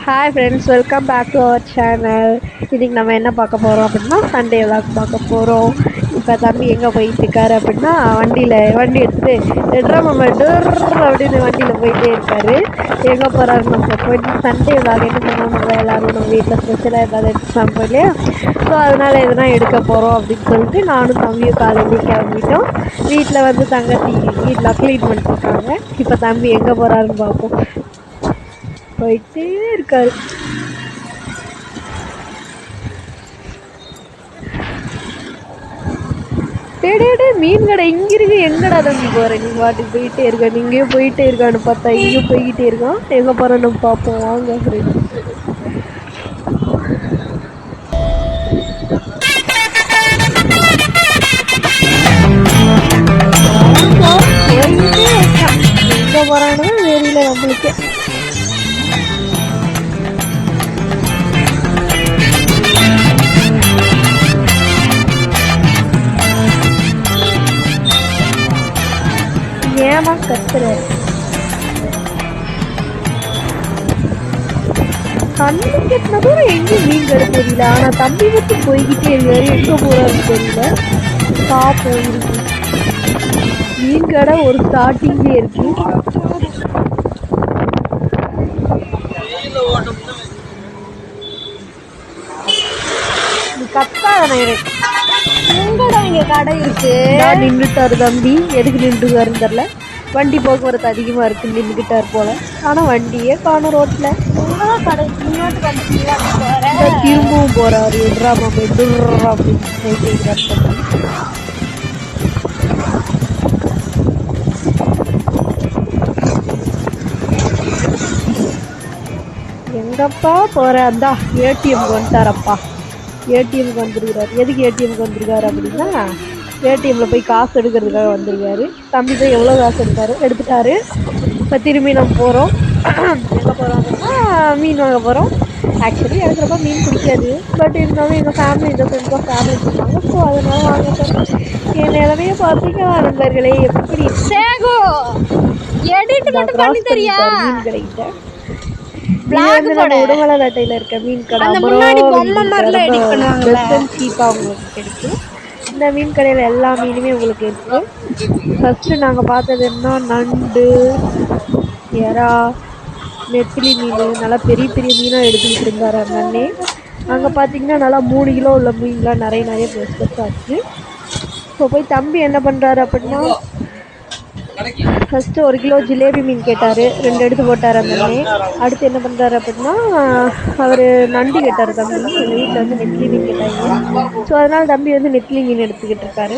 Hi friends, welcome back to our channel. இன்றைக்கி நம்ம என்ன பார்க்க போகிறோம் அப்படின்னா சண்டே விளாக் பார்க்க போகிறோம். இப்போ தம்பி எங்கே போயிட்டுருக்காரு அப்படின்னா வண்டி எடுத்துகிட்டு எட்ரா மாமா டோர் அப்படின்னு வண்டியில் போயிட்டே இருக்காரு. எங்கே போகிறாரு நம்ம போயிட்டு சண்டே விளாக் என்ன பண்ணுவோம், நம்ம எல்லோரும் நம்ம வீட்டில் ஸ்பெஷலாக ஏதாவது எடுத்துக்கலாம் இல்லையா. ஸோ அதனால் எதுனா எடுக்க போகிறோம் அப்படின்னு சொல்லிட்டு நானும் தம்பியும் காலையிலேயே கிளம்பிட்டோம். வீட்டில் வந்து தங்கச்சி வீட்டில் க்ளீன் பண்ணிட்டுருக்காங்க. இப்போ தம்பி எங்கே போகிறாருன்னு பார்ப்போம். போயிட்டே இருக்காரு. டே மீன் கடை இங்க இருக்கு, எங்கடா தம்பி போற? நீ பாட்டுக்கு போயிட்டே இருக்க, நீங்க போயிட்டே இருக்கான்னு பார்த்தா இங்க போய்கிட்டே இருக்கான். எங்க போறோன்னு பார்ப்போம் வாங்க ஃப்ரெண்ட்ஸ். எங்க போறான்னு தெரியல நம்மளுக்கு. ஏமா கத்துற? கண்ணு கட்டின கூட எங்கேயும் மீன் கடை தெரியல. ஆனா தம்பி மட்டும் போய்கிட்டே இருக்காரு. எங்க போறாரு தெரியல. பாப்போம் இருக்கு. மீன் கடை ஒரு ஸ்டார்டிங்ல இருக்கு. கத்தாதானே எங்கடா இங்க கடை இருக்கு? நின்றுட்டாரு தம்பி. எதுக்கு நின்றுக்காருன்னு தெரியல. வண்டி போக்குவரத்து அதிகமா இருக்கு, நின்றுகிட்டாரு போல. ஆனா வண்டியே காணும் ரோட்ல. திரும்பவும் போறாரு. எட்ராமா எங்கப்பா போற? அந்தா ஏடிஎம்க்கு வந்துட்டாரப்பா. ஏடிஎம்க்கு வந்துருக்காரு. எதுக்கு ஏடிஎம்க்கு வந்திருக்காரு அப்படின்னா ஏடிஎம்மில் போய் காசு எடுக்கிறதுக்காக வந்திருக்காரு. தம்பி தான் எவ்வளோ காசு எடுத்துட்டாரு. இப்போ திரும்பி நம்ம போகிறோம். எங்கே போகிறோம் அப்படின்னா மீன் வாங்க போகிறோம். ஆக்சுவலி எனக்கு ரொம்ப மீன் பிடிக்காது. பட் இருந்தாலும் எங்கள் ஃபேமிலி இந்த ஃப்ரெண்ட்ஸாக ஃபேமிலி இருக்காங்க. ஸோ அதனால வாங்க போகிறோம். என் நிலமையை பார்த்தீங்கன்னா நண்பர்களே எப்படி மீன் கிடைக்கிட்ட உடுமலைப்பேட்டையில இருக்க மீன் கடை சீப்பா உங்களுக்கு கிடைக்கும். இந்த மீன் கடையில் எல்லா மீனுமே உங்களுக்கு இருக்கு. ஃபர்ஸ்ட் நாங்கள் பார்த்தது என்ன, நண்டு, எறா, நெத்திலி மீன், நல்லா பெரிய பெரிய மீனாக எடுத்துக்கிட்டு இருந்தார் அந்த அண்ணே. அங்கே பார்த்தீங்கன்னா நல்லா 3 கிலோ உள்ள மீன்லாம் நிறைய பெருசாச்சு. இப்போ போய் தம்பி என்ன பண்ணுறாரு அப்படின்னா ஃபஸ்ட்டு 1 கிலோ ஜிலேபி மீன் கேட்டார். 2 எடுத்து போட்டார் அந்த அண்ணே. அடுத்து என்ன பண்ணுறாரு அப்படின்னா அவர் நண்டு கேட்டார் தம்பி. எங்கள் வீட்டில் வந்து நெத்திலி மீன் கேட்டாங்க. ஸோ அதனால் தம்பி வந்து நெத்திலி மீன் எடுத்துக்கிட்டு இருக்காரு.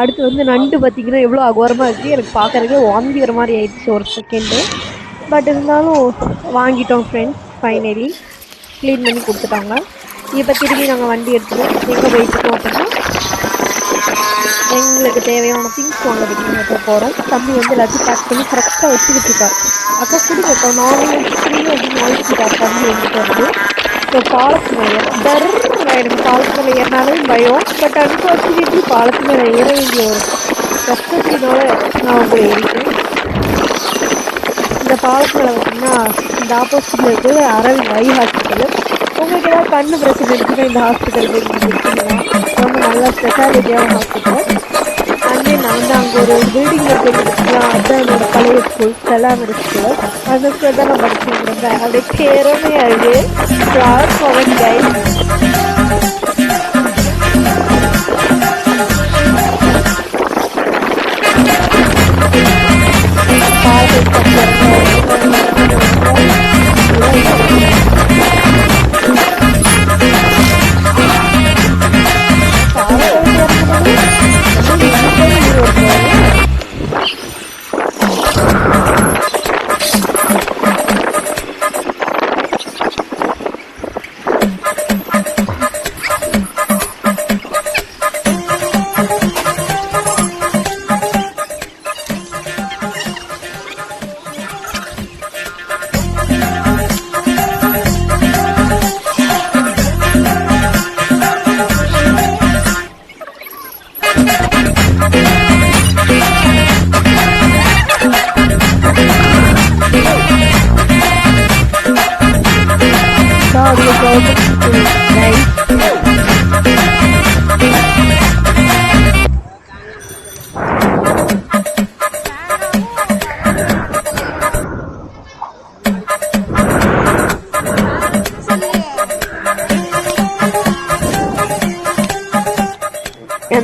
அடுத்து வந்து நண்டு பார்த்திங்கன்னா எவ்வளோ அகோரமாக இருக்குது. எனக்கு பார்க்குறதுக்கே வாங்கிக்கிற மாதிரி ஆயிடுச்சு ஒரு செகண்டு. பட் இருந்தாலும் வாங்கிட்டோம் ஃப்ரெண்ட்ஸ். ஃபைனலி க்ளீன் பண்ணி கொடுத்துட்டாங்க. இப்போ திரும்பி நாங்கள் வண்டி எடுத்துகிட்டு எங்கே போயிட்டுருக்கோம் அப்படின்னா எங்களுக்கு தேவையான திங்ஸ் வாங்க போகிறோம். தம்பி வந்து எல்லாத்தையும் பேக் பண்ணி கரெக்டாக வச்சுக்கிட்டு இருக்கார். அக்கா கொடுக்க நானும் வச்சுக்கிறீங்க அப்படின்னு வாங்கிக்கிட்டார் தம்பி வந்துட்டு வந்து. ஸோ பாலத்து மேலே எனக்கு பாலத்து மேலே ஏறினாலும் பயம். பட் அன்ஃபார்ச்சுனேட்லி பாலத்து மேலே ஏற வேண்டிய ஒரு கஷ்டத்தினால நான் உங்களை ஏறிட்டேன். இந்த பாலத்து மேலே பார்த்தீங்கன்னா இந்த ஆப்போசிட்டில் இருக்கிற அரவிந்த் ஐ ஹாஸ்பிட்டல். உங்களுக்கு ஏதாவது கண்ணு பிரச்சனை இருக்குன்னா இந்த ஹாஸ்பிட்டல் போய் நீங்கள் ரொம்ப நல்லா ஸ்பெஷாலிட்டியான ஹாஸ்பிட்டல். அங்கே நான் வந்து அங்கே ஒரு பில்டிங் இருக்குன்னா அதுதான் என்னோடய பழைய ஸ்கூல், செல்லாமரி ஸ்கூல். அந்த ஸ்கூல் தான் நான் படிச்சுருந்தேன். அப்படியே கேரமையாக இருக்குது. ஃப்ளவர் பவன் கை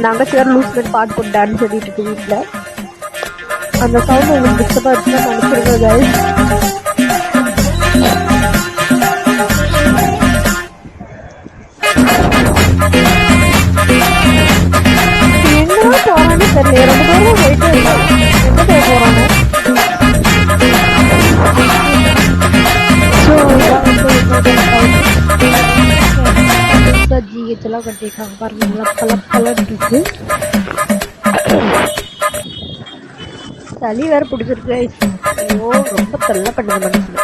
என் தங்கச்சி வேறு லூஸ் பண்ணி பாட்டு போட்டு டான்ஸ் சொல்லிட்டு இருக்கு வீட்டில். அந்த சவுண்ட் உங்களுக்கு டிஸ்டர்பாக இருக்குன்னு நினைச்சிருக்கோம் guys. எங்கதான் போறான்னு தெரியல. ரொம்ப தூரம் போயிட்டு இருக்கோம். எங்க போய் போறாங்க? ஜிஹெச்லாம் கட்டிருக்காங்க பாருங்க. நல்லா கலர் கலர் இருக்கு. சளி வேற பிடிச்சிருக்கு. ஐயோ ரொம்ப தொல்லை பண்ணுது மனசுல.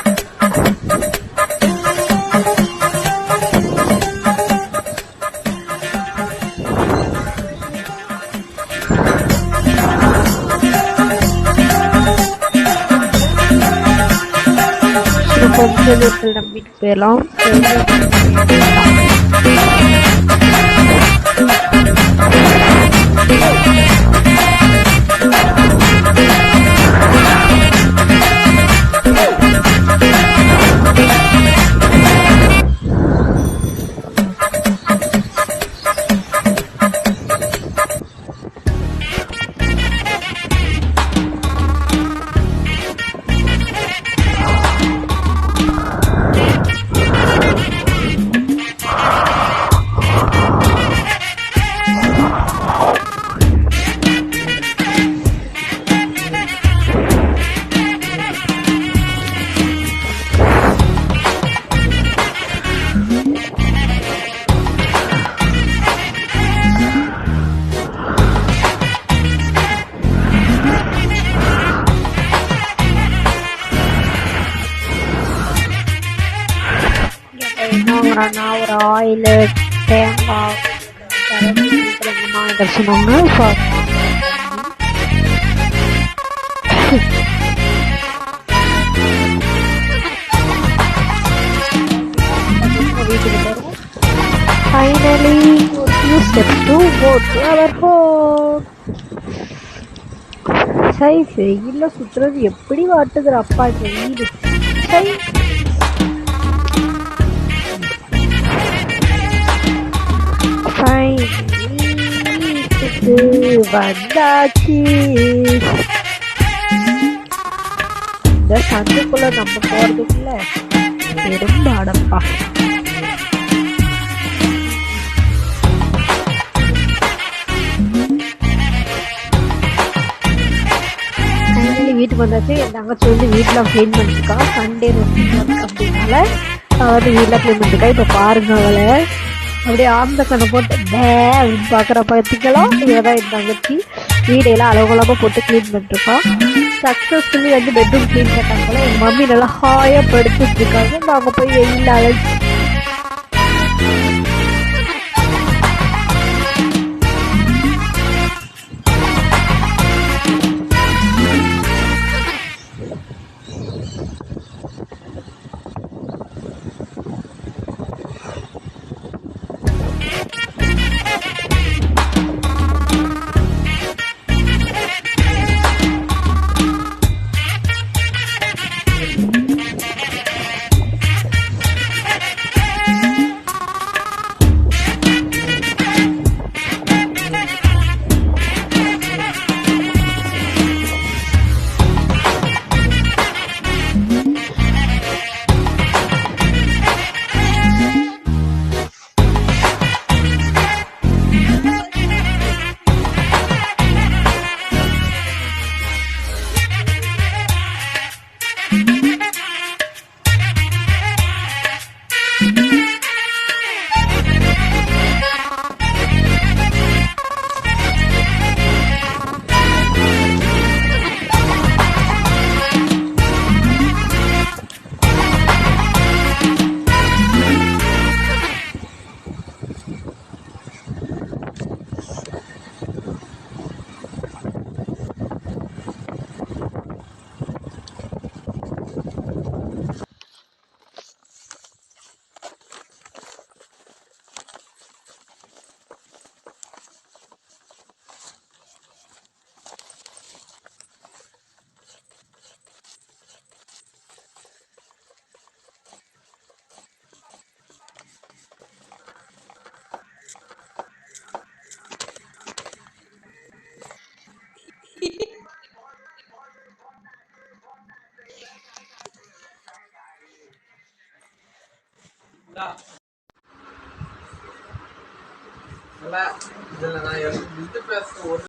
கொஞ்சம் நேரத்தில் நம்பிட்டு போயிடலாம். ஒரு ஆயிலு தேங்காய் சொன்னாங்க. Finally, a few steps to go to our home. சை வெயில்ல சுத்துறது எப்படி வாட்டுதுற அப்பா இந்த வீடு. சை வந்தாச்சு. இந்த சந்துக்குள்ள நம்ம போறதுக்குள்ள பெரும் பாடப்பா. வீட்டுக்கு வந்தாச்சு. என் தங்கச்சி வந்து வீட்டில் க்ளீன் பண்ணிருக்கா. சண்டே அப்படின்னால வந்து வீட்டில் க்ளீன் பண்ணிருக்கா. இப்போ பாருங்க அவளை அப்படியே ஆந்த கண்ணை போட்டு அப்படின்னு பார்க்குற பார்த்திக்கலாம். இவதான் என் தங்கச்சி வீடையெல்லாம் அலகுலமாக போட்டு க்ளீன் பண்ணிருக்கோம். சக்ஸஸ்ஃபுல்லி வந்து பெட்ரூம் க்ளீன் பண்ணாங்களே. எங்கள் மம்மி நல்லா ஹாயாக படுத்துட்டு இருக்காங்க. நாங்கள் போய் வெயில் அழைச்சி இதுல நான் இது பேச ஒரு